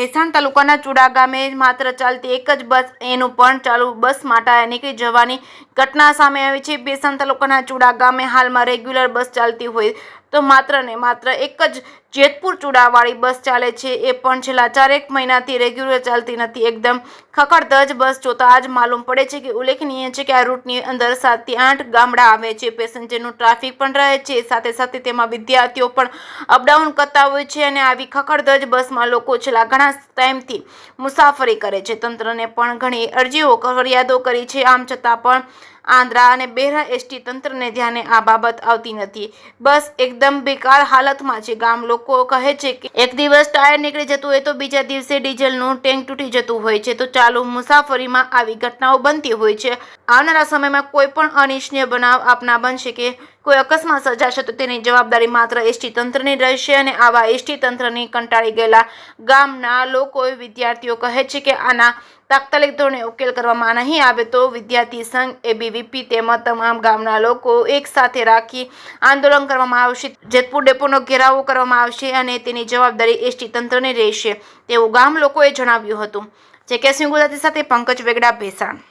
ભેસાણ તાલુકાના ચુડા ગામે માત્ર ચાલતી એક જ બસ એનું પણ ચાલુ બસ માટે નીકળી જવાની ઘટના સામે આવી છે। ભેસાણ તાલુકાના ચુડા ગામે હાલમાં રેગ્યુલર બસ ચાલતી હોય તો માત્ર ને માત્ર એક જ જેતપુર ચુડાવાળી બસ ચાલે છે, એ પણ છેલ્લા 4 મહિનાથી રેગ્યુલર ચાલતી નથી। એકદમ ખખડધજ બસ જોતા આજ માલુમ પડે છે કે ઉલ્લેખનીય છે કે આ રૂટની અંદર 7 થી 8 ગામડા આવે છે। પેસેન્જરનું ટ્રાફિક પણ રહે છે, સાથે સાથે તેમાં વિદ્યાર્થીઓ પણ અપડાઉન કરતા હોય છે અને આવી ખખડધજ બસમાં લોકો છેલ્લા ઘણા ટાઈમથી મુસાફરી કરે છે। તંત્રને પણ ઘણી અરજીઓ ફરિયાદો કરી છે, આમ છતાં પણ આંધ્રા અને બેરા એસટી તંત્રને ધ્યાને આ બાબત આવતી નથી। બસ એકદમ બેકાર હાલતમાં છે। ગામ લોકો કહે છે કે એક દિવસ ટાયર નીકળી જતું હોય તો બીજા દિવસે ડીઝલનું ટેન્ક તૂટી જતું હોય છે, તો ચાલુ મુસાફરીમાં આવી ઘટનાઓ બનતી હોય છે। આવનારા સમયમાં કોઈ પણ અનિચ્છનીય બનાવ આપના બનશે કે કોઈ અકસ્માત સર્જાશે તો તેની જવાબદારી માત્ર એસટી તંત્રની રહેશે અને આવા એસટી તંત્રની કંટાળી ગયેલા ગામના લોકો વિદ્યાર્થીઓ કહે છે કે આના તાત્કાલિક ધોરણે ઉકેલ કરવામાં નહીં આવે તો વિદ્યાર્થી સંઘ એબીવીપી તેમજ તમામ ગામના લોકો એક સાથે રાખી આંદોલન કરવામાં આવશે। જેતપુર ડેપોનો ઘેરાવો કરવામાં આવશે અને તેની જવાબદારી એસટી તંત્રની રહેશે તેવું ગામ લોકોએ જણાવ્યું હતું। જે કે સિંહ ગુજરાતી સાથે પંકજ વેગડા, ભેસાણ।